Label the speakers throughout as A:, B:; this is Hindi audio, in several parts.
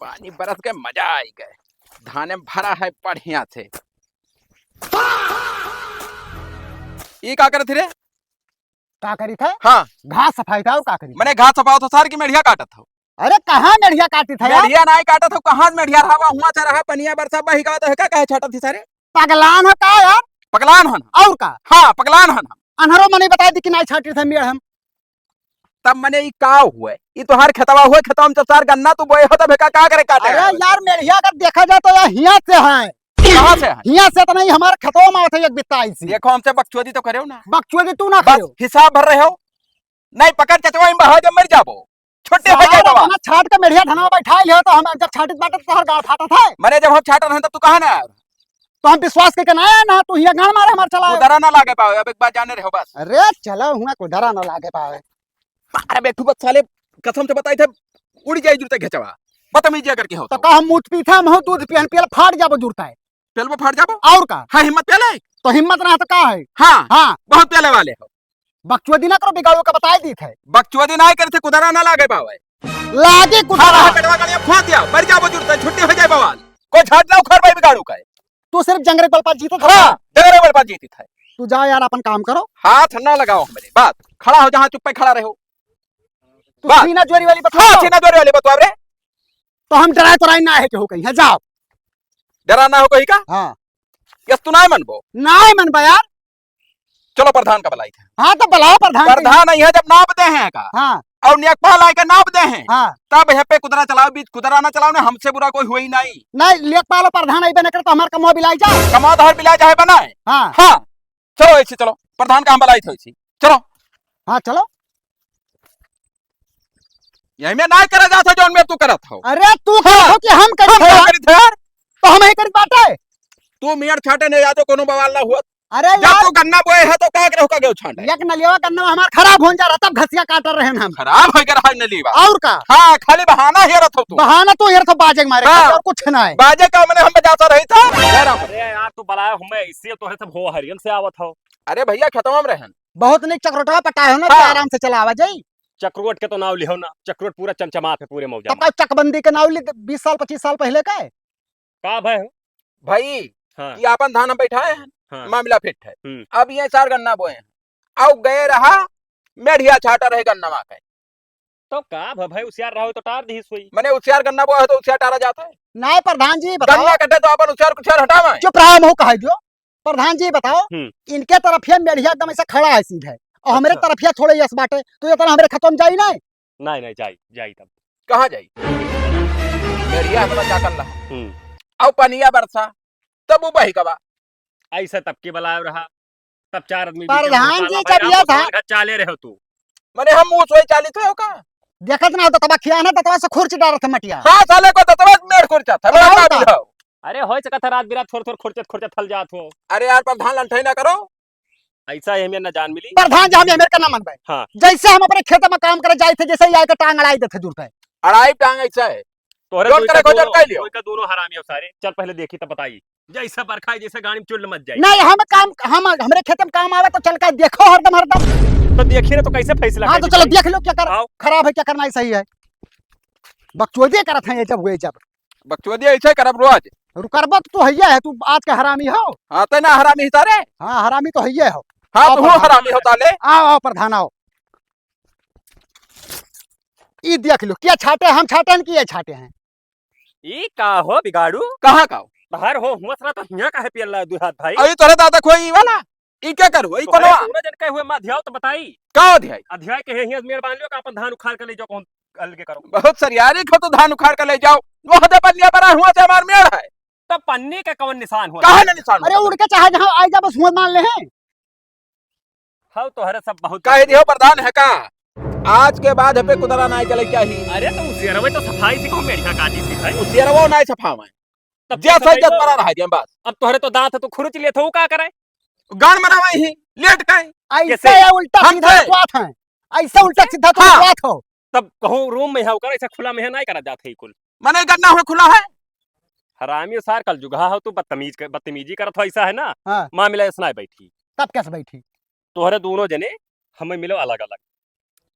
A: पानी बरस के मजा आई गए। धाने में भरा है बढ़िया से। ये का करत रे?
B: का करी था?
A: हाँ
B: घास सफाई था और का करी?
A: मैंने घास सफाओ तो सार की मेढ़िया काटत हो।
B: अरे कहाँ मेढ़िया काटी था यार?
A: मेढ़िया नहीं काटत हो, कहाँ से मेढ़िया रहा हुआ से रहा पनिया बरसा बही का तो है का छाटत थी सारे?
B: पगलान हो का यार?
A: पगलान हन।
B: और का?
A: हाँ पगलान हन।
B: अनहरो मने बता दी कि नहीं छाटी था मेढ़ हम।
A: तब मैंने ये का हुए ये तोहार खेतवा हुए खेतवा में चार गन्ना तू बोए हो तब का करे काटे?
B: अरे यार मेढ़िया अगर देखा जाए तो यार हिया से है।
A: कहाँ से है?
B: हिया से तो नहीं, हमारे खेतों में आते एक बित्ता ऐसी।
A: देखो हमसे बकचोदी तो करे ना।
B: बकचोदी तू ना
A: बस
B: करो।
A: हिसाब भर रहे हो। नहीं पकड़ चचवा में बहा जब मर जाबो। छोटे हो जाए बाबा।
B: छाट के मेढ़िया धनवा बैठा लियो तो हम जब छाटित बाटे तो हर गाड़ फाटा था।
A: मैंने जब हम छाटर हैं तब तू कहाँ ना?
B: तो हम विश्वास करके ना आया ना, तू हिया गाड़ मारे हमार चला।
A: उधरा ना लागे पाओ, अब एक बार जाने रहो बस।
B: अरे चलो हुआ को डरा ना लागे पावे।
A: अरे बेटू बस साले कसम से बताई थे उड़ जाए जुड़ते घेचवा। बदतमीजी करके हो
B: तो का हम मूत पीथा हम हो दूध पियन पियल फाट जाबो जुड़ता है।
A: पेल में फाट जाबो
B: और का?
A: हाँ हिम्मत पेले।
B: तो हिम्मत ना तो का है?
A: हाँ
B: हाँ
A: बहुत पेले वाले हो।
B: बकचोदी ना करो, बिगाड़ो का बताई दी थे।
A: बकचोदी ना करे थे कुदरा ना लागे पावे।
B: लागे कुदरा।
A: हाँ कटवा गलिया खोद दिया मर जाबो जुड़ते छुट्टी हो जाए बवाल। कोई छाट ना उखड़ भाई बिगाड़ू का।
B: तू सिर्फ जंगरे बल पर जीतो था।
A: हाँ जगरे बल पर जीती था।
B: तू जा यार अपन काम करो।
A: हाथ ना लगाओ मेरे बात। खड़ा हो जहाँ चुप पे खड़ा रहो।
B: तू सीना जोरी वाली बता।
A: हाँ सीना जोरी वाली बतवा रे।
B: तो हम डराए तो ना है कि हो कहीं है जाओ।
A: डरा ना हो कहीं का?
B: हाँ
A: यस तू ना मनबो।
B: ना मन बा यार।
A: चलो प्रधान का बलाई था।
B: हाँ तो बुलाओ प्रधान।
A: प्रधान नहीं है जब नाप दे हैं का।
B: हाँ
A: और नियकपा लाई का नाप दे हैं।
B: हाँ
A: तब यहाँ पे कुदरा चलाओ बीच कुदरा ना चलाओ ना हमसे बुरा कोई हुआ ही नहीं।
B: नहीं लेख पालो प्रधान आई बने कर तो हमारे कमो बिलाई जा।
A: कमा तो हर बिला चाहे बनाए।
B: हाँ
A: हाँ चलो ऐसे चलो प्रधान का हम बलाई थी ऐसी चलो।
B: हाँ चलो।
A: यही में ना करा जाता जो में तू करत हो।
B: अरे तू
A: हाँ,
B: कि हम करी थे यार।
A: थे यार।
B: तो हम ही करी बाटे।
A: तू मियाँ छाटे नहीं यादो कोनो बवाल ना हुआ।
B: अरे
A: जब
B: यार
A: तू गन्ना बोए है तो क्या करे हो का गेहूं छाटे?
B: एक नलिया करना हमार खराब हो जा रहा तब घसिया काटर रहे हम।
A: खराब हो गया न लीवा।
B: और का?
A: हाँ खाली बहाना ही रथ हो तू।
B: बहाना तो यार तो बाजे मारे
A: हाँ।
B: और कुछ ना है।
A: बाजे का मैंने हम बजाता रही था।
C: अरे यार तू बलाया हमें इससे तो है सब हो हरियन से आवत हो।
A: अरे भैया खत्म में रहन।
B: बहुत निक चक्रोटवा पटाए हो ना,
A: हाँ।
B: तो आराम से चलावा जाई।
C: चक्रवट के तो नाव लिहो ना, चक्रवट पूरा चमचमात है पूरे मौजा
B: तब चकबंदी के नाव 20 साल 25 साल पहले का है।
C: का भाई हो?
A: भाई
C: हाँ
A: ये अपन धान हम बैठाए हैं।
C: हाँ
A: मामला फिट है।
C: हम्म।
A: अब ये चार गन्ना बोए हैं और गए रहा मेढ़िया छाटा रहे गन्ना माके।
C: तो का भाई उसियार रहो तो टार दी सोई।
A: मैंने उसियार गन्ना बोया है तो उसियार टारा जाता है।
B: नहीं प्रधान जी बताओ।
A: गन्ना कटे तो अपन उसियार कुछ हटावे।
B: चुप रहो मुंह कह दियो। प्रधान जी बताओ
C: हम्म।
B: इनके तरफिया मेढ़िया एकदम ऐसा खड़ा है सीधे और हमारे
C: अच्छा।
B: तरफिया थोड़े यस बाटे, तो ये तरह हमारे खत्म जाई नहीं।
C: नहीं नहीं जाई जाई तब।
A: कहाँ जाई? मेढ़िया हमारा क्या कर रहा
C: हम्म।
A: और पनिया बरसा तब वो बही कबा।
C: ऐसा तब के बलाया रहा तब चार आदमी
B: प्रधान जी जब यह था
C: चाले रहे हो तू।
A: मैंने हम मुंह सोई चाली थे का।
B: देखत ना हो तो तबा खियाना तो तबा से खुर्च डाल रहा था मटिया।
A: हाँ साले को तो तब मेड़ खुर्चा था बड़ा
B: और
A: काबिल
B: का?
A: हो।
C: अरे हो सका था रात बिरात थोड़ा थोड़ा खुर्चत खुर्चत थल जात हो।
A: अरे यार प्रधान लंठाई ना करो।
C: ऐसा ही हमें न जान मिली।
B: प्रधान जी हमें अमेरिका ना मनबे।
C: हाँ।
B: जैसे हम अपने खेत में काम करे जाए थे जैसे ही आके टांग अड़ाई देते जुड़ते।
A: अड़ाई टांग ऐसा है।
C: तोहरे
A: जोड़ करे को झटका लियो।
C: कोई का दोनों हरामी हो सारे। चल पहले देखी तब बताई। जैसा बरखा जैसे गाड़ी में चुल मत जाए।
B: नहीं हम काम हम हमारे खेत में काम आवे तो चल के देखो हरदम हरदम।
C: तो देखिए ना तो कैसे फैसला
B: हाँ तो
C: करेगी
B: चलो
C: भाई?
B: देख लो क्या कर
C: आओ।
B: खराब है क्या करना है सही है। बकचोदी करत है ये जब हुए जब
A: बकचोदी ऐसे करब रोज।
B: रुकरबा तो है है, तू आज के हरामी हो।
A: हाँ तो ना हरामी हिसारे।
B: हाँ हरामी तो है हो।
A: हाँ
B: आओ
A: तो
B: प्रधान।
A: हरामी होता ले।
B: आओ आओ प्रधान आओ। ई देख लो क्या छाटे हम छाटे हैं कि ये छाटे हैं।
C: ई का हो बिगाड़ू
A: कहाँ का?
C: बाहर हो मसरा तो हिया काहे पियला दू हाथ भाई।
A: अभी तोरे दादा खोई वाला ई क्या करू? ई कोनो
C: पूरा जन कहे हुए माध्याव तो बताई।
A: का अध्याय?
C: अध्याय के हिया मेर बांध लियो का अपन धान उखाड़ के ले जाओ कौन अलगे करो।
A: बहुत सरियारी खो तो धान उखाड़ कर ले जाओ। वो हदे पनिया बना हुआ से हमार मेड़ है।
C: तो पन्नी का कौन निशान हुआ?
A: कहाँ ना निशान?
B: अरे उड़ के चाहे जहाँ आई जा बस हुआ मान ले हैं।
C: हाँ तो हरे सब बहुत
A: कहे दियो प्रधान है का आज के बाद हपे कुदरा नहीं चले चाहिए।
C: अरे तो उसियरवे तो सफाई से कौन मेढ़िया काटी सी भाई।
A: उसियरवो नहीं सफावे
C: तब
A: जैसा जस परा रह दिया बस।
C: अब तोहरे तो दांत है तो खुरच ले तो का करे?
A: गान मरावे ही लेट काए।
B: ऐसे या उल्टा
A: हम
B: सीधा
A: से।
B: बात है। ऐसा उल्टा सीधा तो
A: हाँ।
B: बात हो।
C: तब कहूँ रूम में है कर ऐसा खुला में है नहीं करा जाते ही कुल।
A: मने गन्ना हो खुला है।
C: हरामी सार कल जुगा हो तू बदतमीजी करत हो ऐसा है ना।
B: हाँ।
C: माँ मिला सुनाई बैठी
B: तब कैसे बैठी?
C: तोहरे दोनों जने हमें मिलो अलग अलग।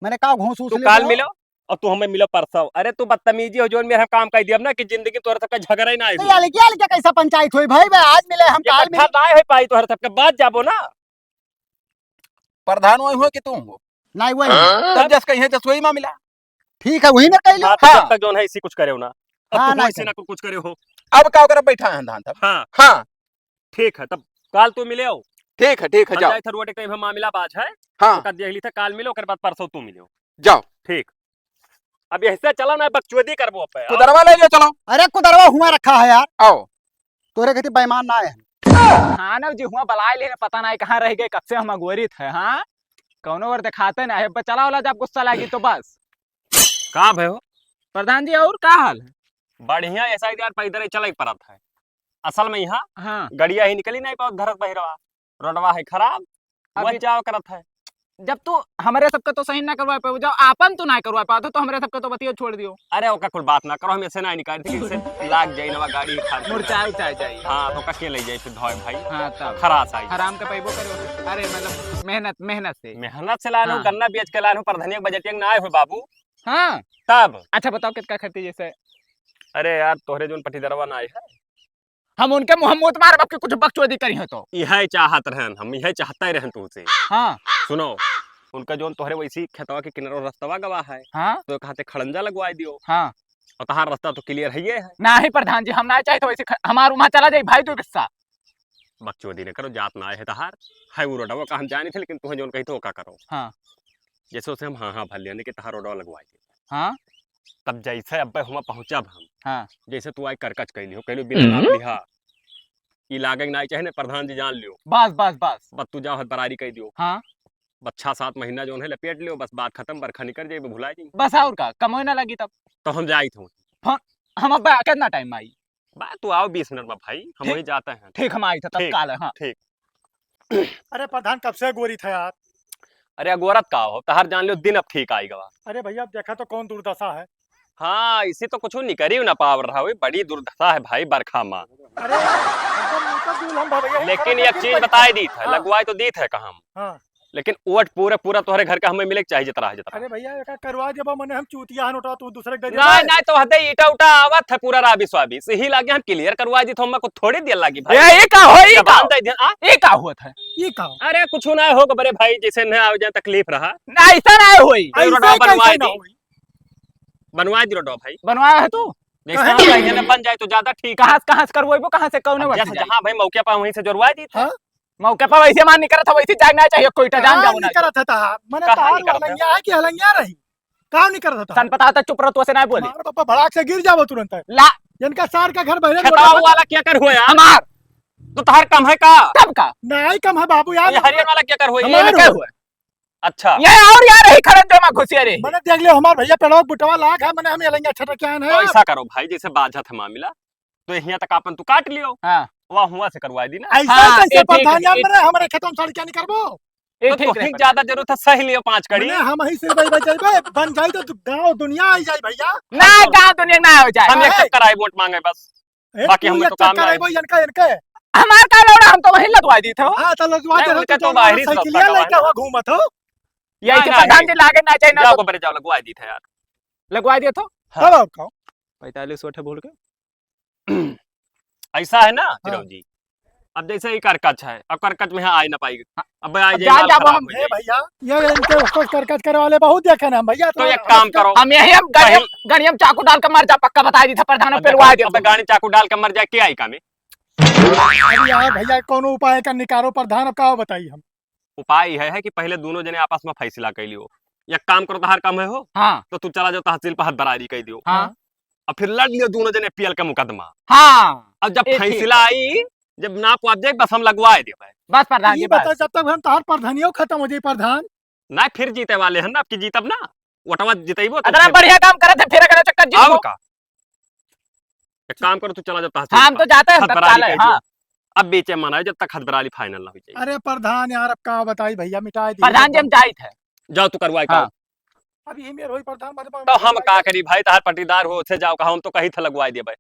B: मैंने कहा घूस
C: तू काल मिलो और तू हमें मिलो परसों। अरे तू बदतमीजी हो जोन में हम काम कर दिया ना कि जिंदगी तोहर सबका झगड़ा ही ना आई।
B: तो यार क्या कैसा पंचायत हुई भाई? आज मिले हम काल मिले।
C: ना है पाई तोहर सबके बाद जाबो ना।
A: प्रधान वही हो कि तू हो?
B: नहीं वही
A: तब जस कहीं जस वही मामला।
B: ठीक है वही ना कह लो।
C: हाँ, तो जब तक जोन है इसी कुछ करे हो ना। अब
B: हाँ,
C: तू
B: ना
C: इसी ना कुछ करे हो।
A: अब का कर बैठा है धान तब।
C: हाँ
A: हाँ
C: ठीक है, तब काल तू मिले हो।
A: ठीक है जाओ।
C: थरुआ टेक में मामला बाज है।
A: हाँ
C: ओका देहली था काल मिलो, ओकर बाद परसों तू मिलो।
A: जाओ।
C: ठीक। अब ऐसे चलो ना, बकचोदी करबो पे।
A: तू दरवा ले लियो चलो।
B: अरे कुदरवा हुआ रखा है यार।
A: आओ।
B: तोरे कहते बेईमान ना है।
D: हाँ ना जी हुआ बलाए लेने पता नहीं कहाँ रह गए, कब से हम अगोरित है। हाँ कौनो और दिखाते ना है, चला वाला जब गुस्सा लगी तो बस।
C: कहाँ भय हो?
D: प्रधान जी और क्या हाल है?
C: बढ़िया ऐसा यार पैदल ही चला परत है। असल में यहाँ
D: हाँ
C: गड़िया ही निकली नहीं पाओ घर बहिरवा। रोडवा है खराब।
D: अभी-
C: वह जाओ करत है।
D: जब तू हमारे सबका तो सही ना करवा पाओ, जब आपन तो ना करवा पाओ तो हमारे सबका तो बतियो छोड़ दियो।
C: अरे ओका कुल बात ना करो, हम ऐसे ना निकाल थी कि लाग जाई नवा गाड़ी खा
D: मुरचाई उचाई जाई।
C: हाँ तो कके ले जाई फिर धोए भाई।
D: हाँ तब
C: खरास आई।
D: हराम का पैबो करो। अरे मतलब मेहनत से।
C: मेहनत से लान हो,
D: हाँ।
C: गन्ना बेच के लान हो, प्रधानिया बजटिया ना आए हो बाबू।
D: हाँ
C: तब
D: अच्छा बताओ कितना खर्चे जैसे।
C: अरे यार तोहरे जोन पटीदरवा ना आए है,
D: हम उनके मोहम्मद मार बाप के कुछ बकचोदी करी है तो।
C: यह चाहत रहन, हम यह चाहते रहन तुमसे।
D: हाँ
C: सुनो, उनका जोन तोहरे वैसी खेतवा के किनारे रास्तवा गवा है,
D: हाँ
C: तो कहते खड़ंजा लगवाई दियो।
D: हाँ
C: और तहार रास्ता तो क्लियर है ये है।
D: ना ही प्रधान जी, हम ना चाहे तो वैसे हमार वहाँ चला जाए भाई तो किस्सा।
C: बकचोदी ने करो, जात ना आए है तहार है वो रोडवा का हम जाने थे, लेकिन तुम्हें जोन कही तो का करो।
D: हाँ
C: जैसे उसे हम हाँ भर लिया कि तहार रोडवा लगवाई दे।
D: हाँ
C: तब जैसे अब हम पहुंचब हम,
D: हाँ
C: जैसे तू आई करकच कैली हो, कहलो बिना नाप लिहा ई लागे ना चाहे ना, प्रधान जी जान लियो।
D: बस
C: बस तू जाओ हद बरारी कह दियो।
D: हाँ
C: बस 6-7 महीना जो है लपेट लियो, बस बात खत्म, बरखा निकल जाए भुला जाए।
D: बस और का कमोई ना लगी तब।
C: तो हम जाई थे।
D: हम अब कितना टाइम आई?
C: बात तू आओ 20 मिनट में भाई, हम वही जाते हैं।
D: ठीक हम आई था तब
C: ठीक।
D: काल है। हाँ
B: अरे प्रधान कब से गोरी था यार।
C: अरे अगोरत का हो तहार जान लियो, दिन अब ठीक आई गवा।
B: अरे भैया अब देखा तो कौन दुर्दशा है।
C: हाँ इसी तो कुछ निकरी ना पाव रहा हो, बड़ी दुर्दशा है भाई बरखा माँ।
B: अरे हम भैया
C: लेकिन एक चीज बताई दी था, लगवाई तो दी थे कहा हम,
B: हाँ।
C: लेकिन ओट पूरा तुम्हारे घर का हमें मिले के चाहिए जितना है जितना।
B: अरे भैया एक करवा जब मैंने हम चूतिया हन उठा तू दूसरे के
C: नहीं नहीं तो हदे ईटा उटा आवत है पूरा राबी स्वाबिस यही लागे हम क्लियर करवा दी, तो हमको थोड़ी देर लगी भाई।
D: ये का हो ये का
C: जबान दे दिया, आ?
D: ये का हुआ था?
B: ये का
C: अरे कुछ ना होगा बड़े भाई, जैसे न आ जाए तकलीफ रहा।
D: ना ऐसा ना होई।
C: भाई रोडवा बनवाई दी रोडवा भाई,
D: बनवाया है तू?
C: जैसे हम कहीं ना बन जाए तो ज्यादा ठीक है।
D: कहाँ से करवाइबो, कहाँ से कौन
C: जैसे जहाँ भाई मौके पर वहीं से जोड़वा दी था।
D: मौके पर वैसे मान नहीं करा था, वैसे जागना चाहिए कोई टा जान जाओ ना।
B: करत था मैंने
C: कहाँ
B: तार
C: नहीं करत है?
B: हलंगिया है कि हलंगिया रही काम नहीं करत था।
D: सन पता था चुप रहो तो ऐसे ना बोले।
B: मार पापा भड़ाक से गिर जाओ तुरंत।
D: ला
B: इनका सार का घर बहरे
C: खताव वाला क्या कर हुआ यार?
D: हमार
C: तो तहार कम है का?
D: तब का
B: नहीं कम है बाबू यार।
C: ये हरियर वाला क्या कर हुआ?
D: ये
C: ये
D: क्या हुआ?
C: अच्छा
D: ये और यार रही खरन जो मैं घुसिया रे।
B: मैंने देख लिया हमार भैया पेड़वा बुटवा लाख है मैंने हमें हलंगिया छटकियान
C: तो
B: है।
C: ऐसा करो भाई, जैसे बाजा था मामला तो यहाँ तक अपन तू काट लियो,
D: हाँ
C: वहाँ हुआ से करवा दी ना।
B: ऐसा
D: हाँ,
B: कैसे
D: ये ठीक
B: प्रधान यार
D: है,
B: मैंने हमारे खेतों में सड़कियां नहीं करबो।
D: ये
C: तो
D: ठीक
C: तुही
D: रहे
C: ज्यादा जरूरत है सही लियो 5 कड़ी।
B: मैंने हम ही सिर बजाई बन जाई तो गांव दुनिया आ जाई भैया।
D: ना गांव दुनिया ना हो जाए।
C: हम एक
B: है।
C: चक्कर आई वोट मांगे बस, बाकी हमें तो काम
B: है भाई इनका इनके।
D: हमार का लौड़ा हम तो वहीं लगवा दी थे।
B: हां तो लगवा
C: नहीं,
B: दे
C: उनका तो बाहरी से
B: साइकिलिया
C: रास्ता
B: लेके हुआ घूमत हो।
D: यही
C: नहीं,
D: प्रधान
C: नहीं।
D: जी लागे ना चाहिए ना
C: जाओ
D: तो
C: बरे जाओ लगवा दी था यार।
D: लगवा दिया तो।
C: हाँ।
B: कब आपका
D: 45 वोट है बोल के।
C: ऐसा है ना चिरव जी, अब जैसे ही करकच है, अब करकच में आ ना पाएगी, अब आ जाए
D: जान
C: माल
D: जाबो
C: खराब
D: हम।
C: हो
B: ए
C: जाए।
B: भैया ये इनके उसको करकच करे वाले बहुत देखे ना हम भैया।
C: तो एक काम करो,
D: हम यही हम गणियम चाकू डाल कर मर जा पक्का बता दी था प्रधान पेलवा दिया।
C: अब गाड़ी चाकू डाल के मर जाए क्या आई का में?
B: अरे यार भैया कौन उपाय का निकालो प्रधान अब का बताइए हम।
C: उपाय यह है कि पहले दोनों जने आपस में फैसला कर लियो। एक काम करो तहार काम है हो,
D: हाँ
C: तो तू चला जाओ तहसील पर हद बरारी कह दियो,
D: हाँ
C: और फिर लड़ लियो दोनों जने पीएल का मुकदमा।
D: हाँ
C: अब जब
D: ये ठीक।
C: फैसला आई, जब ना पहुंच जाए बस हम लगवा दे भाई।
D: बस प्रधान
B: ये
D: जी
B: बता
D: बस।
B: जब तक हम तहार प्रधानियों खत्म हो जाए प्रधान।
C: ना फिर जीते वाले हैं ना, अब की जीतब ना वटवा जितेबो तो
D: अगर
C: फिर-
D: बढ़िया काम करे थे फिर अगर चक्कर
C: अब
D: जीतो।
C: का एक काम करो, तू चला जाओ तहसील
D: हाँ हम
C: पर,
D: तो जाते हैं
C: हद
D: तत्काल
C: बरारी
D: है।
C: कह
D: हाँ
C: दियो। अब बेचे मना जब तक हद बरारी फाइनल ना हो जाए।
B: अरे प्रधान यार अब का बताई भैया मिटाई दी।
D: प्रधान जी हम जाए थे।
C: जाओ तू करवाई
D: हाँ।
C: का।
B: अब यही मेरे होई प्रधान
C: तो हम का करी भाई, तहार पटीदार हो से जाओ, कहा हम तो कहीं था लगवा दिए भाई।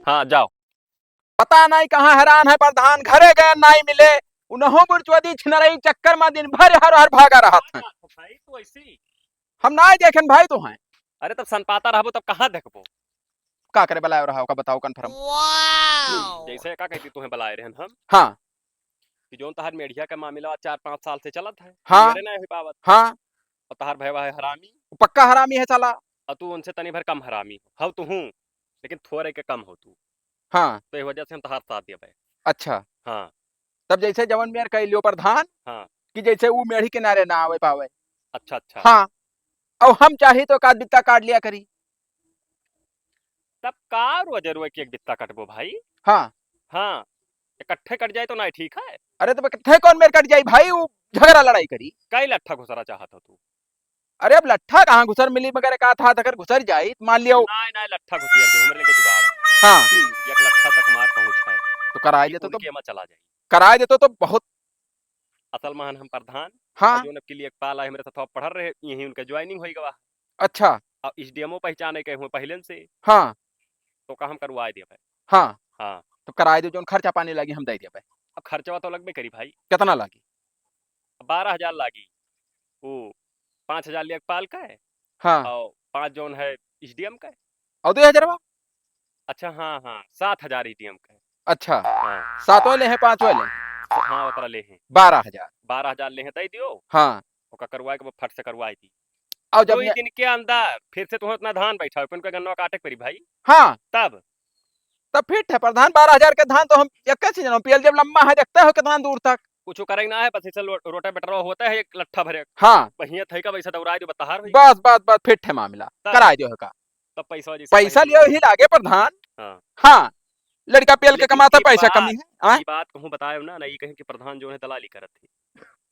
C: हाँ जाओ।
A: पता नहीं कहाँ हैरान है प्रधान, घरे गए नहीं मिले, उन्हों बुरचवदी छिनरई चक्कर में दिन भर हर हर भागा रहा था।
C: भाई तो ऐसी
A: हम ना देखें भाई तो हैं
C: अरे तब सनपाता रहबो तब कहाँ देखबो।
A: का करे बलायो रहा का बताओ कन्फर्म।
C: जैसे का कहती तुम्हें बुलाए रहन हम
A: हाँ
C: कि जोन तहार मेढ़िया का मामला 4-5 साल से चलत है,
A: हाँ
C: मेरे ना हुई पावत,
A: हाँ
C: और तहार भैया है हरामी,
A: पक्का हरामी है साला।
C: और तू उनसे तनी भर कम हरामी हो तू हूँ, लेकिन थोड़े के कम हो तू,
A: हाँ
C: तो इस वजह से हम तहार साथ दिया भाई।
A: अच्छा
C: हाँ
A: तब जैसे जवन मेयर कह लियो प्रधान
C: हाँ
A: कि जैसे वो मेढ़ी किनारे ना आवे पावे।
C: अच्छा अच्छा।
A: हाँ और हम चाहे तो का बित्ता काट लिया करी।
C: तब का रोजे की एक बित्ता कटबो भाई।
A: हाँ
C: हाँ इकट्ठे कट जाए तो ना ठीक है।
A: अरे तो कट्ठे कौन मेरे कट जाई भाई वो झगड़ा लड़ाई करी।
C: कई लट्ठा घुसरा चाहत हो तू।
A: अरे अब लट्ठा कहाँ घुसर मिली मगर का था अगर घुसर जाई तो मान लियो।
C: ना ना लट्ठा घुसियर दे हमरे लेके जुगाड़।
A: हाँ
C: एक लट्ठा तक मार पहुंच है
A: तो कराए
C: कि
A: देते तो
C: उनके में चला जाए।
A: कराए देते तो बहुत।
C: असल महान हम प्रधान
A: हाँ
C: जो के लिए पाला है मेरे साथ पढ़ रहे यही उनका ज्वाइनिंग होई गवा।
A: अच्छा
C: और एसडीएमओ पहचाने के हुए पहले से,
A: हाँ
C: तो का हम करवा दिया भाई।
A: हाँ
C: हाँ
A: तो कराए दे जो खर्चा पानी लगी हम दे दिया भाई।
C: अब खर्चवा तो लगबे करी भाई।
A: कितना लगी।
C: 12,000 लागी, वो 5,000 लेखपाल का है,
A: हाँ
C: और 5 जोन है एसडीएम का है।
A: और 2,000।
C: अच्छा हाँ हाँ 7,000 एसडीएम का है।
A: अच्छा
C: हाँ
A: 7 वाले हैं 5 वाले
C: हाँ उतरा ले हैं
A: 12,000।
C: 12,000 ले हैं तय दियो।
A: हाँ
C: ओका करवाए के फट से करवाई थी
A: और जब
C: 2 ही दिन के अंदर फिर से तुम्हें उतना धान बैठा हो उनका गन्ना काटे पड़ी भाई।
A: हाँ
C: तब
A: तब फिट है प्रधान 12,000 के धान तो हम एक सीजन पीएल जब लंबा है देखते हो कितना दूर तक।
C: कुछ करे ना है बस इसे रोटा बेटरा होता है एक लट्ठा भरे
A: हाँ
C: बढ़िया थे का वैसा दौड़ा दो बता भाई।
A: बस बस बस फिट है मामला कराए दो का
C: तब पैसा जैसे
A: पैसा
C: पहले
A: लियो ही लागे प्रधान।
C: हाँ
A: हाँ लड़का पेल के
C: लेकिन
A: कमाता
C: ई
A: पैसा
C: बात
A: कमी है। हाँ
C: ई बात कहूँ बताए ना नहीं कहें कि प्रधान जो है दलाली करत थी।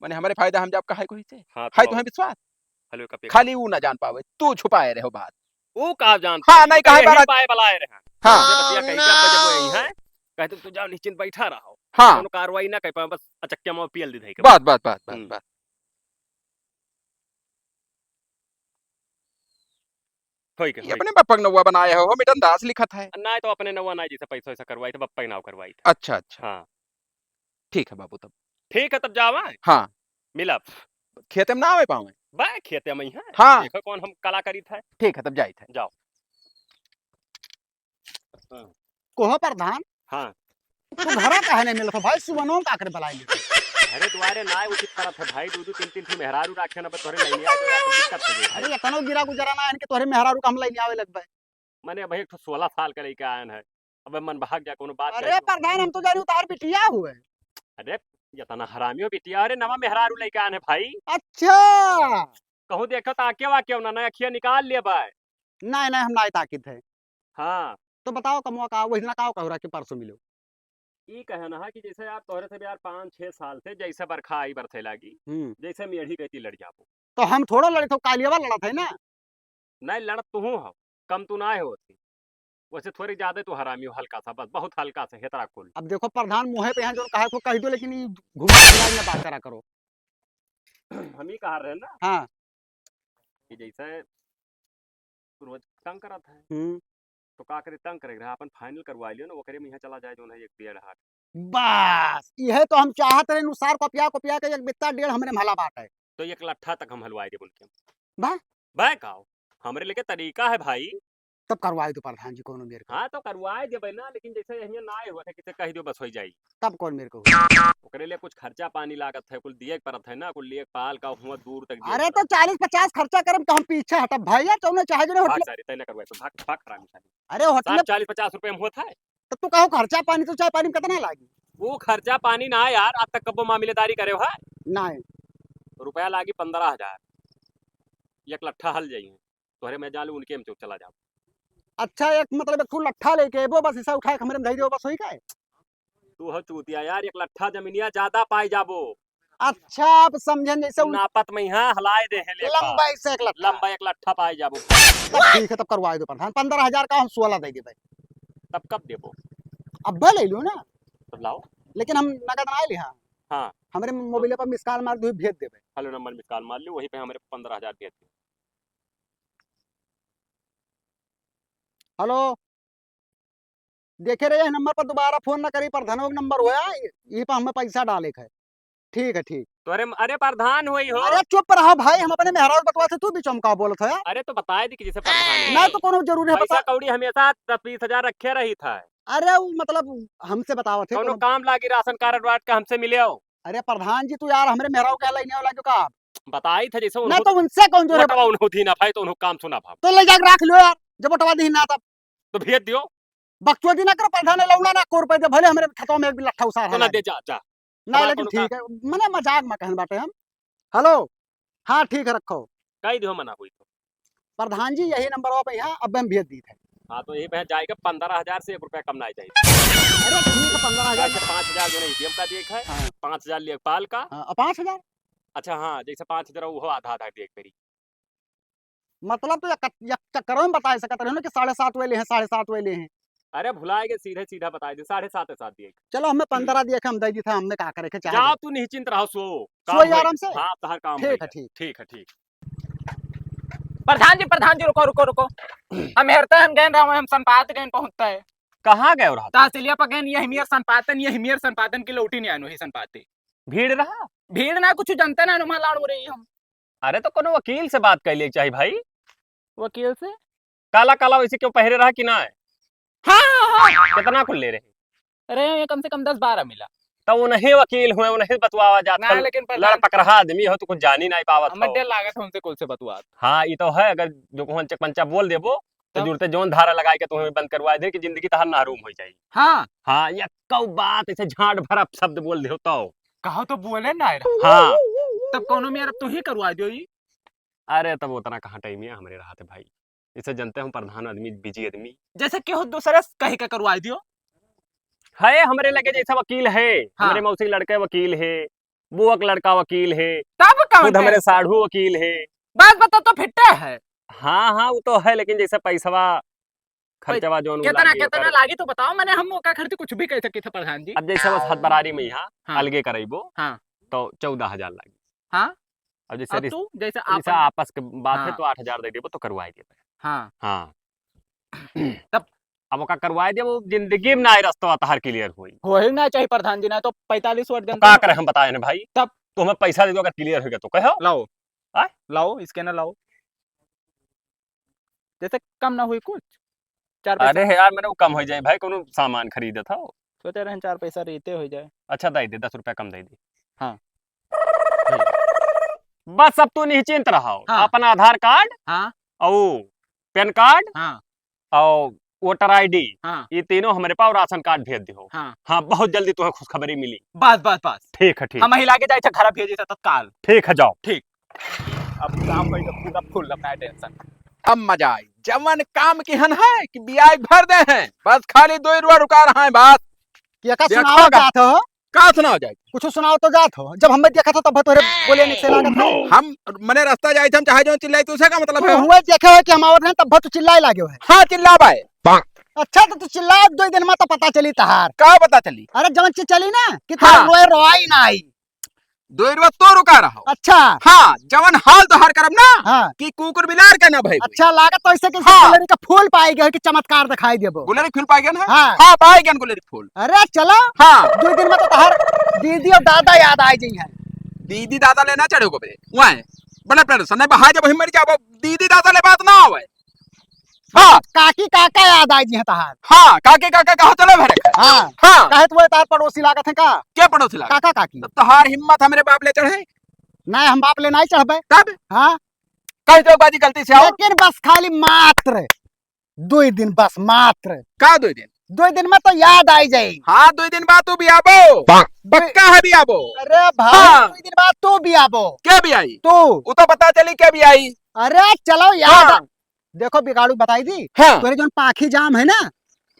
A: मैंने हमारे फायदा हम जब कहा कोई से
C: हाँ
A: है
C: तो
A: तुम्हें विश्वास
C: हेलो का पे
A: खाली वो ना जान पावे तू छुपाए रहो बात।
C: वो का जानता
A: हाँ नहीं कहा
C: यही
A: 12
C: पाए बलाए रहे
A: हाँ
C: ये बतिया कहीं क्या बजे वो यही है कहते तू जाओ निश्चिंत बैठा रहो
A: हाँ
C: कोनो कार्रवाई ना कर पाए बस अचक्के में पीएल दी के
A: बस बस बस बस बस
C: होई के
A: ये अपने बप्पक नौवा बनाए हो मिटन दास लिखत है।
C: ना तो अपने नवा ना जैसे पैसा वैसा करवाई थे बप्पा ही नाव करवाई थी।
A: अच्छा अच्छा
C: हाँ
A: ठीक है बाबू तब
C: ठीक है तब जावा
A: हाँ
C: मिलब
A: खेते में ना आवे पावे।
C: बा खेते में ही है
A: हाँ
C: देखो कौन हम कलाकारी था।
A: ठीक है तब जाए थे
C: जाओ
B: कोहो प्रधान
C: हाँ
B: तू घरा काहे नहीं मिलत हो भाई सुबनो का करे बलाई ले।
C: अरे द्वारे ना उचित तरफ है भाई 2-2 3-3 थी मेहरारू राखे ना तोरे नहीं आ दिक्कत हो गई
B: अरे ये कनो गिरा गुजरा ना इनके तोहरे मेहरारू काम लई आवे लगबे।
C: मैंने भाई 16 साल का लड़का आयन है अब मन भाग जा कोनो बात
B: अरे प्रधान हम तो जारी उतार बिटिया हुए।
C: अरे यतना हरामियो बिटिया अरे नवा मेहरारू लड़का आयन है भाई।
B: अच्छा
C: कहूं देखो ताके वाके ना अखिया निकाल ले भाई।
B: नहीं नहीं हम ना ताकित है।
C: हाँ
B: तो बताओ कमवा का वही ना का कहरा के परसों मिलो।
C: ये कहना है कि जैसे यार तोहरे से यार 5-6 साल से जैसे बरखा आई बरसे लगी जैसे मेढ़ी कहती लड़ जाबो
B: तो हम थोड़ा लड़े तो कालियावा लड़ा थे ना।
C: नहीं लड़ तू हो कम तू ना होती वैसे थोड़ी ज्यादा तू हरामी हो हल्का सा बस बहुत हल्का सा हेतरा कुल।
B: अब देखो प्रधान मुहे पे यहाँ जो कहे को कह दो लेकिन ये घुमा फिरा में बात करा करो।
C: हम ही कहा रहे ना
B: हाँ
C: कि जैसे रोज तंग करा था
B: हम्म
C: तो का करे तंग करेगा अपन फाइनल करवा लियो ना वो करे में यहाँ चला जाए जो है 1-1.5 हाथ।
B: बस यह तो हम चाहते रहे अनुसार कपिया कपिया के एक बित्ता डेढ़ हमरे भला बात है।
C: तो 1 लट्ठा तक हम हलवाए दे उनके
B: बा
C: भाई काओ हमरे लेके तरीका है भाई।
B: तब करवाए तो प्रधान जी कोनो मेरे को।
C: हाँ तो करवाए दे ना लेकिन जैसे यहाँ ना आए हुआ था किसे कह दियो बस हो जाई
B: तब कौन मेरे को।
C: ओकरे लिए कुछ खर्चा पानी लागत है कुल दिए परत है ना कुल लिए पाल का हुआ दूर तक दिए
B: अरे तो 40-50 खर्चा करम तो हम पीछे हटब भैया तो चाहे जो
C: भाग
B: होटल।
C: सारी तय ना करवाए तो भाग भाग हरामी सारी
B: अरे होटल
C: 40-50 रुपए में होता है।
B: तो तू कहो खर्चा पानी तो चाय पानी में कितना लागी।
C: वो खर्चा पानी ना यार आज तक कबो मामलेदारी करे हो
B: नहीं
C: रुपया लागी 15,000 1 लट्ठा हल जाइए तोहरे मैं जालू उनके में चुप चला जाओ।
B: अच्छा एक मतलब एक फुल लट्ठा लेके वो बस ऐसा उठाए हमरे में धई दो बस होई का है।
C: तू हो चूतिया यार 1 लट्ठा जमीनिया ज्यादा पाई जाबो।
B: अच्छा आप समझन जैसे
C: नापत में यहाँ हलाए दे है लेखा
B: लंबाई से एक लट्ठा
C: लंबा 1 लट्ठा पाई जाबो।
B: तब ठीक है तब करवाए दो प्रधान 15,000 का हम 16 दे देबे।
C: तब कब देबो
B: अब ले लो ना
C: तब लाओ।
B: लेकिन हम नगद ना ले। हाँ
C: हाँ
B: हमरे मोबाइल पर मिस कॉल मार दो भेज देबे।
C: हेलो नंबर में कॉल मार ली वहीं पे हमारे 15,000 भेज दे।
B: हेलो देखे रहे नंबर पर दोबारा फोन ना करी प्रधान नंबर हुआ यही पर हमें पैसा डाले है। ठीक है ठीक।
C: तो अरे प्रधान हुई हो।
B: अरे चुप रहा भाई, हम अपने मेहराज बतवा थे, तू भी चमका बोलत है।
C: अरे तो बताए दी कि जैसे प्रधान
B: नहीं तो कोनो जरूरी है
C: पैसा
B: बता।
C: कौड़ी हमेशा 10-20 हजार रखे रही था।
B: अरे वो मतलब हमसे बतावत थे
C: कौनो
B: कोनो-
C: काम लागी राशन कार्ड वार्ड का हमसे मिले हो।
B: अरे प्रधान जी तू यार हमरे मेहराज क्या लेने वाला क्यों का?
C: बताई था जैसे
B: नहीं तो उनसे कौन जो है
C: वोटवा उन्हों थी ना भाई, तो उन्हों काम सुना भाव
B: तो ले जाके रख लो यार, जब बटवा दी ना तब
C: तो भेज दियो।
B: बकचोदी ना कर, प्रधान ने लौना ना को रुपए दे, भले हमरे खतों में एक भी लट्ठा उसार
C: तो
B: है
C: ना दे जा जा।
B: ना,
C: हमारा
B: लेकिन
C: कोनो
B: ठीक है मने मजाक में कहन बाटे हम। हेलो, हाँ ठीक है रखो।
C: कही दियो मना हुई तो।
B: प्रधान जी यही नंबर पे यहाँ अब हम भेज दी थे।
C: हाँ तो यही बहन जाएगा 15,000 से 1 रुपया कम ना चाहिए।
B: अरे ठीक है 15,000
C: जैसे 5,000 जो एटीएम का देख है,
B: हाँ।
C: 5,000 लेखपाल का।
B: 5,000
C: अच्छा हाँ, जैसे 5,000 वो आधा आधा देख मेरी।
B: मतलब तो या चक्करों में बता सकते हो ना कि 7.5 वाले हैं, 7.5 वाले हैं।
C: अरे भुलाएगे, सीधे सीधा बता दे 7.5 दिए।
B: चलो हमें 15 दिए हम दे दी था, हमने कहा करे के चाहे
C: जाओ तू निश्चिंत रहो, सो
B: सो ही आराम से।
C: हाँ तो हर काम
B: ठीक है,
C: होइगा। ठीक है ठीक।
D: प्रधान जी रुको रुको रुको। हम हेरते हैं गए रहा हम संपात गए पहुंचता है।
C: कहाँ गए रहा?
D: तहसीलिया पर गए, ये हिमियर संपादन की लौटी नहीं आनो ही संपाते।
C: भीड़ रहा?
D: भीड़ ना कुछ जनता ना नुमा लाड़ रही हम।
C: अरे तो कोनो वकील से बात कर ले चाहिए भाई।
D: वकील से
C: काला काला वैसे क्यों पहरे रहा कि ना है?
D: हाँ
C: कितना कुल ले रहे?
D: अरे ये कम से कम 10-12 मिला।
C: तो उन्हें वकील हुए, उन्हें बतवावा जाता
D: ना लेकिन
C: लड़ पकड़ा आदमी हो तो कुछ जानी नहीं पावत
D: हमें
C: हो।
D: डेढ़ लागत उनसे कुल से बतवा।
C: हाँ ये तो है, अगर जो कोहन चक पंचा बोल देबो तो
D: तब?
C: जुड़ते जोन धारा लगाए के तुम्हें बंद करवा दे कि जिंदगी तहार नारूम हो जाएगी।
D: हाँ
C: हाँ या कौ बात ऐसे झाड़ भरा शब्द बोल दे तो।
D: कहो तो बोले ना
C: हाँ
D: तब कोनो में अब तू ही करवा दियो ये।
C: अरे तब उतना कहाँ टाइम है हमारे रहा थे भाई। इसे जानते हैं प्रधान आदमी, बिजी आदमी
D: जैसे कि हो दूसरे कहीं का करवा दियो।
C: है हमारे लगे जैसा वकील है।
D: हाँ।
C: हमारे मौसी लड़के वकील है, बुआ का लड़का वकील है,
D: तब
C: खुद हमारे साढ़ू वकील है।
D: बात बता तो फिट्टा है।
C: हाँ हाँ वो तो है, लेकिन जैसे पैसवा खर्चवा जो
D: कितना लागी तो बताओ, मैंने हम का खर्च कुछ भी कह सके थे प्रधान जी।
C: अब जैसे बस हदबरारी में यहाँ
D: हाँ।
C: अलगे करेबो
D: हाँ।
C: तो 14,000 लागी।
D: हाँ
C: अब जैसे
D: अब तू जैसे
C: जैसे
D: आप
C: आपस के बात है
D: हाँ।
C: तो 8,000 दे देबो तो करवाए दे।
D: हाँ
C: हाँ
D: तब
C: अब ओका करवाए दे, वो जिंदगी में ना रास्ता तहार क्लियर हुई।
D: हो ही ना चाहिए प्रधान जी, ना तो 45 वर्ष
C: तो
D: जनता
C: का करे हम बताए ना भाई।
D: तब?
C: तो हमें पैसा दे दो, अगर क्लियर हो गया तो कहो।
D: लाओ
C: आय?
D: लाओ इसके ना लाओ, जैसे कम ना हुई कुछ 4 पैसा।
C: अरे यार मैंने वो कम हो जाए भाई, कोनो सामान खरीदे था।
D: सोचे रहे 4 पैसा रहते हो जाए।
C: अच्छा दे दे, 10 रुपया कम दे दे।
D: हाँ।
C: बस अब तू निश्चिंत रहो।
D: हाँ।
C: अपना आधार कार्ड
D: हाँ
C: और पैन कार्ड
D: हाँ
C: और वोटर आईडी,
D: हाँ
C: ये तीनों हमारे पास, राशन कार्ड भेज दियो।
D: हाँ
C: हाँ बहुत जल्दी तुम्हें खुशखबरी मिली।
D: बस
C: ठीक है ठीक।
D: हम महिला के जाए घर भेजे थे तत्काल।
C: ठीक है जाओ।
D: अब काम कोई तो पूरा फुल अपना टेंशन।
A: अब मजा आई, जवन काम की हन है कि ब्याज भर दे हैं, बस खाली 2 रुपया रुका रहा है बात।
B: कि का
A: देखो
B: सुनाओ
A: गा-
B: जात हो,
A: का सुना हो जाएगी?
B: कुछ सुनाओ तो जात हो। जब हमें देखा था तब तोरे बोले नहीं से लागत है।
A: हम मने रास्ता जाए थे, हम चाहे जो चिल्लाई, तो उसे का मतलब है?
B: हुए देखे हो कि हम आवत हैं तब तो चिल्लाए लागे हो है।
A: हाँ चिल्ला बाय।
B: अच्छा तो तू चिल्ला 2 दिन में तो पता चली तहार।
A: का पता चली?
B: अरे जवन चीज चली ना कि
A: हाँ।
B: रोए रोई ना आई।
A: 2 रुपया तो रुका रहा।
B: अच्छा
A: हाँ जवन हाल तो हर करम ना
B: हाँ
A: कि कुकुर बिलार का ना भाई।
B: अच्छा लागत तो ऐसे कि
A: हाँ।
B: गुलरी का फूल पाई गए कि चमत्कार दिखाई देबो।
A: गुलेरी खुल पाएगा ना?
B: हाँ।
A: हाँ पाएगा गुलेरी फूल।
B: अरे चलो
A: हाँ
B: 2 दिन में तो तहार दीदी और दादा याद आई जी है।
A: दीदी दादा लेना चढ़े को बे वहाँ बड़ा प्रदर्शन है बहा, जब मर जाओ दीदी दादा ले बात ना होवे। हाँ
B: काकी काका याद आई जी है तहार।
A: हाँ काके काका कहा चले भरे।
B: हाँ
A: हाँ
B: काहे तो वो तार पड़ोसी लागत है का
A: क्या पड़ोसी लगा?
B: काका काकी।
A: तब तहार हिम्मत हमरे बाप ले चढ़े
B: नहीं हम बाप ले नहीं चढ़बे।
A: तब
B: हाँ
A: कह दो बाजी गलती से आओ।
B: लेकिन बस खाली मात्र 2 दिन, बस मात्र
A: का 2 दिन?
B: 2 दिन में तो याद आई जाए।
A: हाँ 2 दिन बाद तू भी आबो, पक्का है भी आबो।
B: अरे भाई
A: हाँ।
B: 2 दिन बाद तू भी आबो।
A: क्या भी आई?
B: तू
A: वो तो पता चली क्या भी आई।
B: अरे चलो याद
A: हाँ।
B: देखो बिगाड़ू बताई दी
A: हाँ
B: तोरे जोन पाखी जाम है ना,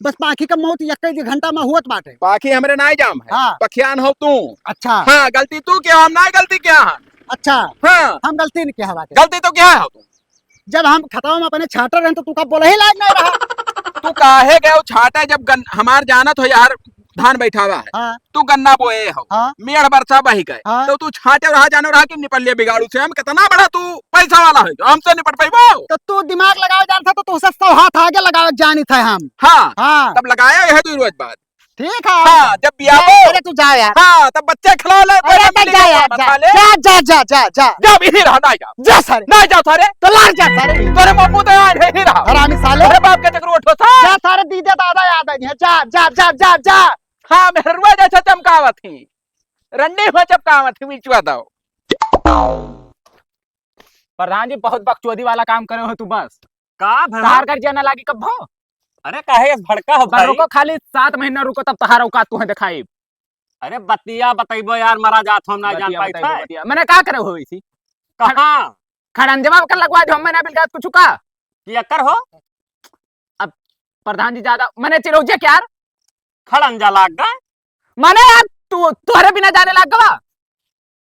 B: बस पाखी का मौत 1 घंटा में हुआ बाटे।
A: बाकी हमरे नाई जाम है।
B: हाँ।
A: पखियान हो तू।
B: अच्छा
A: हाँ गलती तू क्या, हम ना गलती क्या है?
B: अच्छा
A: हाँ
B: हम गलती नहीं किया बाटे।
A: गलती तो क्या है? तू
B: जब हम खताओं में अपने छाटर रहे तो तू का बोले ही लायक नहीं रहा।
A: तू काहे गए छाटा जब हमार जानत हो यार धान बैठावा है,
B: हाँ
A: तू गन्ना बोए हो,
B: हाँ
A: मेड़ बरसा बही गए,
B: हाँ।
A: तो तू छाटे रहा जानो रहा कि निपल लिया बिगाड़ू से। हम कितना बड़ा तू पैसा वाला है जो हमसे निपट पाइबो?
B: तो तू दिमाग लगावे जानता तो तू 100 हाथ आगे लगावे जानी था हम।
A: हाँ
B: हाँ
A: तब लगाया यह 2 रोज बाद।
B: ठीक है।
A: हाँ जब बिया
B: अरे तू जा यार।
A: हाँ तब बच्चे खिला ले
B: अरे तो जा यार, जा जा जा जा जा
A: जा इधर रहा ना जा
B: जा सारे,
A: ना जाओ सारे
B: तो लार जा सारे।
A: तोरे मम्मू तो यार है ही रहा
B: हरामी साले,
A: अरे बाप के चक्कर उठो सा
B: जा सारे दीदे दादा याद है, जा जा जा जा जा।
A: हाँ मेहरुआ जैसा चमकावत थी रंडी में चमकावत थी बीचवा दो।
D: प्रधान जी बहुत बकचोदी वाला काम करे हो तू बस।
C: का भला?
D: तहार कर जाना लागी कब भो?
C: अरे काहे इस भड़का हो भाई?
D: रुको खाली 7 महीना रुको तब तहार औकात तू है दिखाई।
C: अरे बतिया बताइबो यार, मरा जात हम ना जान पाई था।
D: मैंने क्या करे हो इसी
C: कहां
D: खड़ंजवा कर लगवा दो, मैंने बिल कुछ का
C: ये कर हो
D: प्रधान जी ज्यादा मैंने चिरौजे क्या
C: खड़ंजा लाग गए।
D: माने यार तू तोहरे बिना जाने लग गवा।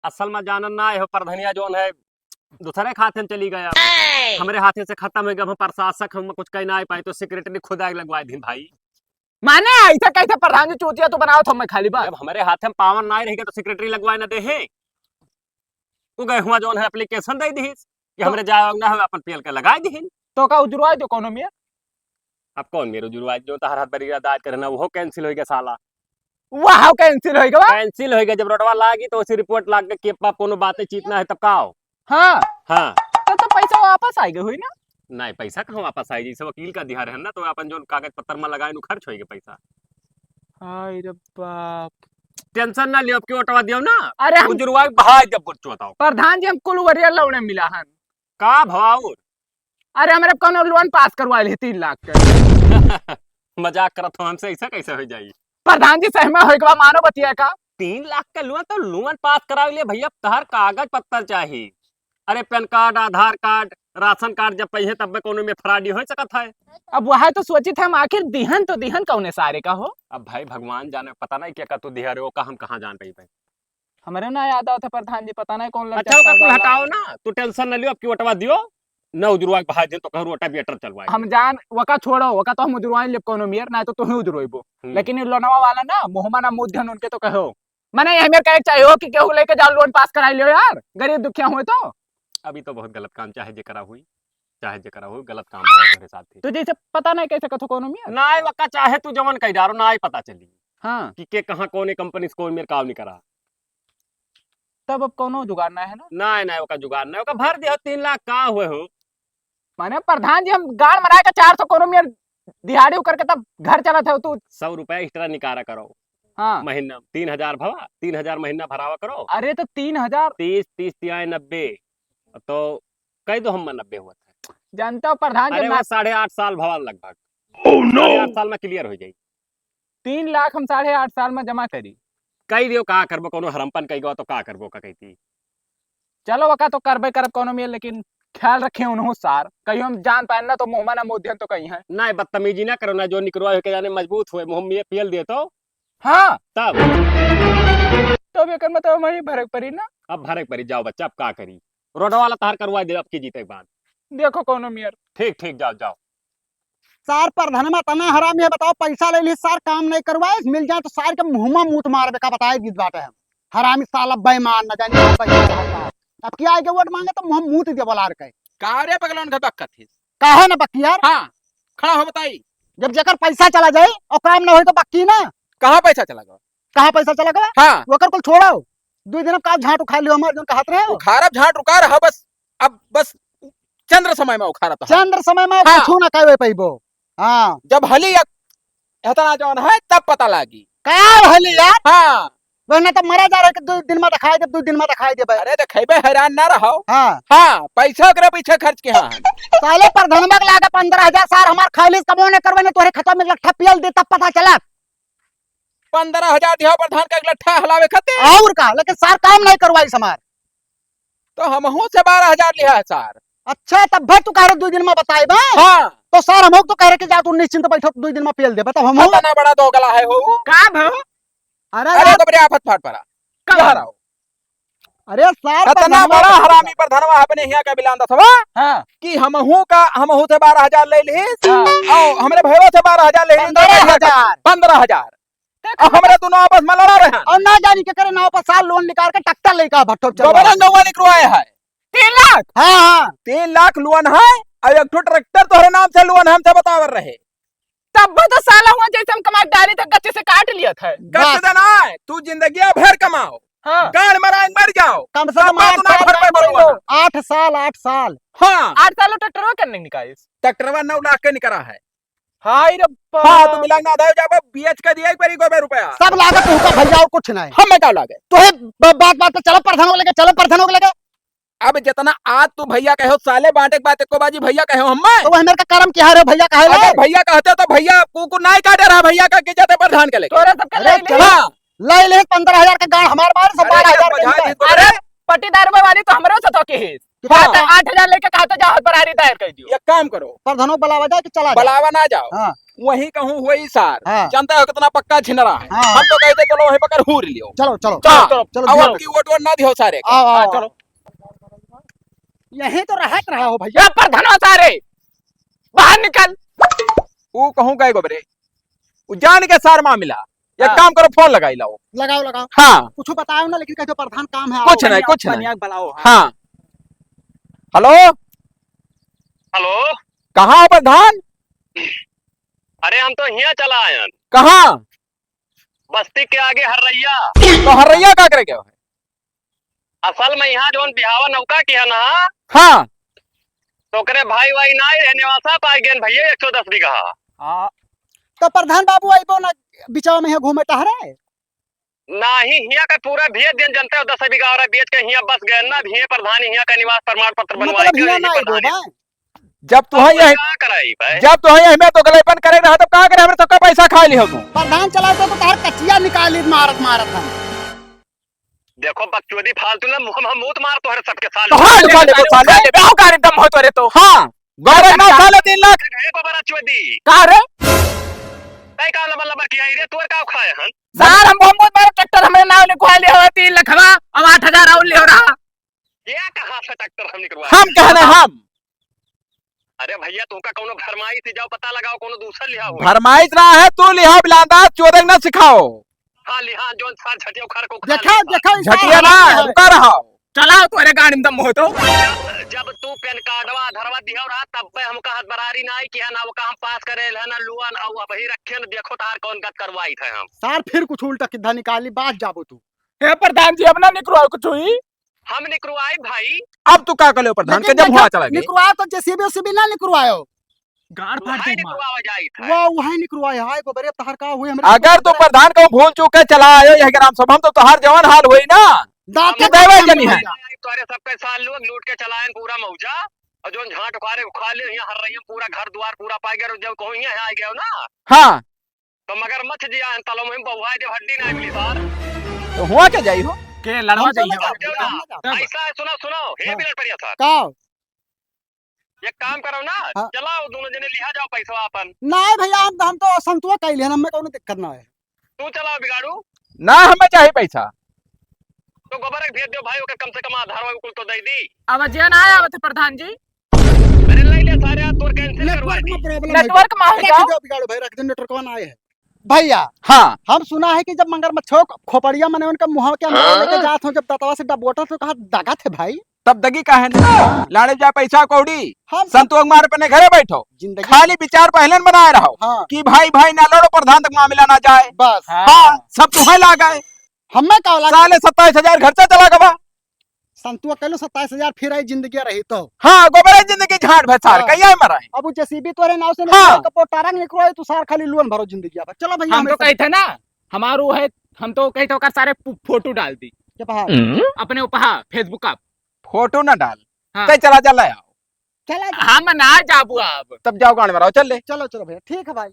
C: असल में जानन ना हो प्रधनिया जोन है दूसरे खाते में चली गया, हमारे हाथे से खत्म हो गया। हम प्रशासक हम कुछ कह ना पाए तो सेक्रेटरी खुद आग लगवाए दिन भाई।
D: माने ऐसा कैसे प्रधान जी चूतिया तो बनाओ तो मैं खाली बात।
C: जब हमारे हाथ में पावर ना रहेगा तो सेक्रेटरी लगवाए ना दे है। तू गए हुआ जोन है एप्लीकेशन दे दी कि हमरे जाए ना हो अपन पीएल के लगाए दी
D: तो का उजरवा दो कोनो में।
C: अब कौन मेरे जुड़वा जो तहर हाथ बरिया दाद करना वो कैंसिल हो गया साला।
D: वाह कैंसिल हो गया।
C: कैंसिल हो गया जब रोडवा लागी तो उसी रिपोर्ट लाग के केपा कोनो बातें चीतना है तब का आओ।
D: हाँ
C: हाँ
D: तो पैसा वापस आ गए हुई ना।
C: नहीं पैसा कहाँ वापस आई, जैसे वकील का दिहा रहे ना तो अपन जो कागज पत्तर में लगाए नु खर्च होएगा पैसा।
D: हाय रे बाप,
C: टेंशन ना लियो, अब क्यों हटवा दियो ना।
D: अरे हम
C: जुड़वा भाई जब कुछ बताओ
D: प्रधान जी हम कुल वरिया लौड़े मिला हन
C: का भवाउर।
D: अरे हमारे कोनो लोन पास करवा ले 3 लाख का।
C: मजाक करत हो हमसे, ऐसा कैसे हो जाई।
D: प्रधान जी सहमा होए के मानो बतिया का
C: 3 लाख का लोन तो लोन पास करा लिया भैया, तहर कागज पत्तर चाहिए। अरे पैन कार्ड आधार कार्ड राशन कार्ड जब पहिए तब कोनो में फ्रॉडी हो सकत है।
D: अब वह तो सोची थे हम आखिर दिहन तो दिहन कौने सारे का हो।
C: अब भाई भगवान जाने, पता नहीं क्या का तू दिहा रे हो का हम कहाँ जान पाई भाई।
D: हमारे ना याद आता प्रधान जी पता नहीं कौन
C: अच्छा ओका तू हटाओ ना, तू टेंशन न लियो, अब क्यों हटवा दियो न उजरवा के भाई दिन तो कहूं ओटा बेटर चलवाए।
D: हम जान वका छोड़ो वका तो हम उजरवाई ले कोनो मियर ना तो ही उजरवाइबो, लेकिन ये लोनवा वाला ना मोहम्मद ना मुद्दन उनके तो कहो मैंने यही मेरे कहे चाहिए हो कि केहू लेके जाओ लोन पास कराई लियो यार, गरीब दुखिया हुए तो।
C: अभी तो बहुत गलत काम चाहे जे करा हुई गलत काम है तेरे साथ ही।
D: तो जैसे पता नहीं कैसे कथो कोनो मियर
C: ना वक्का चाहे तू जवन कह जा रो ना पता चली
D: हाँ
C: कि के कहां कौन कंपनी से कौन मेरे काम नहीं करा।
D: तब अब कोनो जुगाड़ना है ना।
C: ना ना ओका जुगाड़ ना, ओका भर दियो 3 लाख का हुए हो।
D: माने प्रधान जी हम गाड़ मराए का 400 कोनो मियर दिहाड़ी करके तब घर चला था तू
C: 100 रुपया एक्स्ट्रा निकारा करो
D: हाँ
C: महीना, 3000 भवा 3000 महीना भरावा करो।
D: अरे तो 3000
C: 30 30 तिहाई 90 तो कह दो हम 90 हुआ था।
D: जानते हो प्रधान
C: अरे
D: जी
C: वो 8.5 साल भवा लगभग। oh, no! 8.5 साल में क्लियर हो जाई।
D: 3 लाख हम 8.5 साल में जमा करी।
C: कही दियो का करबो, कोनो हरमपन कही गो तो का करबो का कहती।
D: चलो वका तो करबे करब कोनो मियर, लेकिन ख्याल रखे उन्हों सार कहीं हम जान पाए ना तो मोहम्मद ना मोदियन तो कहीं है
C: ना बदतमीजी ना करो ना, जो निकलवा के जाने मजबूत हुए मुंह में पील दिए तो
D: हाँ
C: तब
D: तो एक मतलब वही भरक पड़ी ना।
C: अब भरे परी जाओ बच्चा, अब का करी रोड वाला तहार करवा दे अब की जीते के बाद।
D: देखो कोनो मियर
C: ठीक ठीक जाओ जाओ।
B: सार प्रधानमा तना हरामी है, बताओ पैसा ले ली सार काम नहीं करवाए, मिल जाए तो सार के मुंह मुंह मार का बताए गीत बाटे हम हरामी साला बेईमान न जाने पैसा रहता। अब क्या आएगा वोट मांगे तो मुंह मुंह दे बोला के
A: का रे पगलोन का बक्का थी
B: काहे ना बक्की यार।
A: हाँ खड़ा हो बताई
B: जब जेकर पैसा चला जाए और काम ना हो तो बक्की ना।
A: कहाँ पैसा चला गया।
B: कहाँ पैसा चला गया
A: हाँ
B: वो कर कुल छोड़ो 2 दिन का झाट उखा लियो हमारे जो कहत रहे हो।
A: उखारब झाट रुका रहा बस, अब बस चंद्र समय में उखाड़ा था।
B: चंद्र समय में
A: हाँ।
B: कुछ ना कहवे पैबो। हाँ
A: जब हली इतना जौन है तब पता लागी
B: क्या हली यार।
A: हाँ
B: वरना तो मरा जा रहे कि 2 दिन में दिखाई दे 2 दिन में दिखाई दे भाई।
A: अरे तो खेबे हैरान ना रहो।
B: हाँ
A: हाँ पैसा करे पीछे खर्च के। हाँ
B: साले प्रधानमा के लागे 15,000 सार हमार खाली कमो ने करवे ने तोरे खाता में लट्ठा पियल दे तब पता चला।
A: 15,000 दिया प्रधान का एक लट्ठा हलावे खते
B: और का लेकिन सार काम नहीं करवाई समार।
A: तो हम से 12,000 लिया है सार।
B: अच्छा तब भाई तू कह रहे 2 दिन में बताए बा।
A: हाँ
B: तो सार हम तो कह रहे कि जा तू निश्चिंत बैठो 2 दिन में पियल दे बताओ हम।
A: इतना बड़ा दो गला है हो।
D: का भो
B: अरे
A: अरे
B: यार,
A: तो बड़े आफत फाट पड़ा क्या रहा
B: अरे सार
A: इतना
B: प्रधानमा
A: बड़ा
B: के-
A: हरामी प्रधानवा अपने यहाँ का बिलांदा था
D: हाँ
A: कि हमहू से 12,000 ले ली
D: हाँ।
A: और हमरे भैया से 12,000 ले ली
B: 15,000
A: 15,000 और हमरे दोनों आपस में लड़ा रहे हैं।
B: और ना जानी के करे नाव पर साल लोन निकाल के टक्कर लेका भट्टो चल
A: गोबरा नौवा निकलवाए है
D: 3 लाख।
B: हाँ हाँ
A: 3 लाख लोन है और एक ठो ट्रैक्टर तोहरे नाम से लोन हमसे बतावर रहे।
D: तब तो साला हुआ जैसे हम कमा डाली तो गच्चे से काट लिया था।
A: गच देना है तू जिंदगी भर कमाओ
D: हाँ
A: गाड़ मरा मर जाओ
B: कम से
A: तब
B: कम
A: बात ना भर पे बरुआ ना।
B: 8 साल 8 साल।
A: हाँ
D: 8 सालों ट्रैक्टर करने निकाल।
A: ट्रैक्टरवा 9 लाख के निकला है।
D: हाय रब्बा।
A: हाँ तू मिला ना दे जाबो बीएच का दिया एक बारी को रुपया
B: सब लागत होगा भैया और कुछ नहीं।
A: हम क्या लागे
B: तो है बात बात पे चलो प्रधानों को लेके चलो प्रधानों को लेके।
A: अब जितना आज तू भैया कहो साले बांटे के बात को बाजी भैया कहो हम
B: तो वह मेरे का कर्म क्या है भैया कहे
A: अगर भैया कहते तो भैया कुकु नहीं काटे रहा भैया का की जाते प्रधान के लेके
D: तोरे सबके
B: अरे
D: ले ले।
A: हाँ
B: ले ले 15,000 का गाड़ हमारे बाहर सब 12,000 का।
D: अरे पट्टीदार में वाली तो हमरो से तो के है।
A: हाँ।
D: 8,000 लेके कहा तो जाओ बरारी दायर कर दियो।
A: एक काम करो
B: प्रधानों बुलावा जाए कि चला जाए?
A: बलावा ना जाओ
B: हाँ
A: वही कहूँ वही सार
B: हाँ।
A: जानते हो कितना पक्का छिनरा है
B: हाँ।
A: हम तो कहते चलो वहीं पकड़ हूर लियो
B: चलो चलो
A: हाँ।
B: चलो
A: अब
B: चलो
A: आपकी वोट वोट ना दियो सारे
B: आओ
D: हाँ,
B: आओ
D: चलो।
B: यहीं तो रहा हो भैया।
D: या प्रधानवा सारे बाहर निकल।
A: वो कहूँ गए गोबरे वो जान के सार मामला एक
D: हाँ।
A: काम करो फोन लगाई लाओ
B: लगाओ लगाओ
A: हाँ
B: कुछ बताओ ना लेकिन कहते प्रधान काम है।
A: कुछ
B: आओ।
A: नहीं कुछ नहीं
D: बनिया बुलाओ।
A: हाँ हेलो
E: हेलो
A: कहाँ हो प्रधान
E: अरे हम तो यहाँ चला आयन
A: कहाँ
E: बस्ती के आगे हर्रैया।
A: तो हर्रैया का करे क्या है
E: असल में यहाँ जोन बिहावा नौका की है ना
A: हाँ
E: तो करे भाई वाई ना रहने वासा पाई गेन भैया 110 बीघा।
D: हाँ
B: तो प्रधान बाबू आइबो ना बिचाव में घूमे टहरे
E: ना ही हिया का पूरा भेज दिन जनते हो 10 बीघा और बेच के हिया बस गए ना हिया प्रधान हिया का निवास प्रमाण पत्र बनवाई
B: मतलब हिया ना आइबो बा।
A: जब तू यही
E: क्या कराई भाई
A: जब तू यही में तो गलेपन करे रहा तब कहा करे हमने तो का पैसा खा लियो तू
B: प्रधान चला तो तार कचिया निकाली मारत मारत हम।
E: देखो बकचोदी फालतू ना हम मुंह मार तो हर सबके साल
A: तो हाँ निकाले को साले
D: बेहो का एकदम हो तोरे तो।
A: हाँ गौरव ना साले 3 लाख
E: गए को बड़ा चोदी
D: का रे
E: कई का लंबा किया रे तोर का खाए हन
D: सार हम बहुत बार ट्रैक्टर हमरे नाम लिखवा ले हो 3 लखवा अब 8,000 और ले हो रहा।
E: ये कहां से ट्रैक्टर हम निकलवा
A: हम कहने हम
E: अरे भैया तुमका कोनो भरमाई से जाओ पता लगाओ कोनो दूसरा लिहा हो
A: भरमाइश ना है तू लिहा बिलांदा चोदक ना सिखाओ
E: हां लिहा जोन सार झटियो खर को
B: देखा देखा
A: झटिया ना रुका रहा
D: चलाओ तोरे गाड़ी में दम हो तो।
E: जब तू पेन कार्डवा धरवा दिया रहा तब पे हमका हाथ बरारी ना आई कि है ना वो काम पास करे है ना लुआ ना अब ही रखे न देखो तार कौन गत करवाई थे हम
B: सार फिर कुछ उल्टा किद्धा निकाली बात जाबो तू।
D: हे प्रधान जी अपना निकरो कुछ हुई।
E: हम निकलवाई भाई
A: अब तू का कले प्रधान के जब हुआ चला गया
B: निकलवाया तो जेसीबी उसीबी ना निकलवायो
D: गाड़ फाड़
E: भाई
D: दे मां।
E: निकलवा जाई था
B: वाह वही निकलवाया हाय गोबरे तहर का हुए हमरे
A: अगर तू प्रधान को भूल चूक के चला आयो यह ग्राम सभा में तो तोहार जवान हाल हुई ना
B: दांत
A: कि
B: के
A: देवे
B: दांत
A: जनी है।
B: भैया।
E: तोरे सबके साल लोग लूट के चलाएन पूरा मौजा और जोन झाट उखाड़े उखा ले यहाँ हर रही पूरा घर द्वार पूरा पाई गए जब कहो यहाँ आ गए ना
A: हाँ
E: तो मगर मत जिया तलो में बहुआ जब हड्डी ना मिली सार
A: तो हुआ क्या जाई हो
D: के लड़वा
B: हम तो
D: जाइए
B: लगा-
E: क्यों ना ऐसा है सुनो सुनो हे
B: हाँ।
E: बिलट परिया था
B: का
E: एक काम करो ना
B: हाँ।
E: चलाओ दोनों जने लिहा जाओ पैसा अपन
B: नहीं भैया हम तो संतुआ कैले हन हमें कोनो दिक्कत ना है।
E: तू चलाओ बिगाड़ू
A: ना हमें चाहिए पैसा
E: तो गोबर भेज दो भाई ओके कम से कम आधार वाला कुल तो दे दी
D: अब जे ना आया थे प्रधान जी
E: अरे ले ले सारे तोर कैंसिल करवा
B: नेटवर्क
E: दी
B: में प्रॉब्लम है।
D: नेटवर्क में हो
B: रख
D: जाओ।
B: दो बिगाड़ो भाई रख दो नेटवर्क में ना आए है भैया।
A: हाँ
B: हम सुना है कि जब मगरमच्छों खोपड़िया मने उनका मुंह के अंदर लेके जात हो जब दतवा से डबोटा तो कहा दगा थे भाई।
A: तब दगी का है ना लाड़े जा पैसा कौड़ी
B: हम
A: संतोष मार पे घरे बैठो
B: जिंदगी
A: खाली विचार पहले न बनाए रहो
B: हाँ
A: कि भाई भाई ना लड़ो प्रधान तक मामला ना जाए
B: बस
A: हाँ सब तुम्हें ला गए
B: हमें का लगा
A: साले 27,000 खर्चा चला गवा
B: संतुआ कलो 27,000 फिर आई जिंदगी रही तो
A: हाँ गोबर जिंदगी झाड़ भसार
B: हाँ।
A: कहिया मराए
B: अब वो जेसीबी तोरे नाव से
A: हाँ।
B: निकल कपोटारंग निकलो तू सार खाली लोन भरो जिंदगी अब चलो भैया
D: हम तो कही थे ना हमारो है हम तो कही थे ओकर सारे फोटो डाल दी
B: के पहाड़
D: अपने ऊपर फेसबुक आप।
A: फोटो ना डाल
D: हाँ।
A: कहीं चला चला आओ
B: चला
D: हम ना जाबू अब
A: तब जाओ गाड़ी में रहो चल ले
B: चलो चलो भैया ठीक है भाई।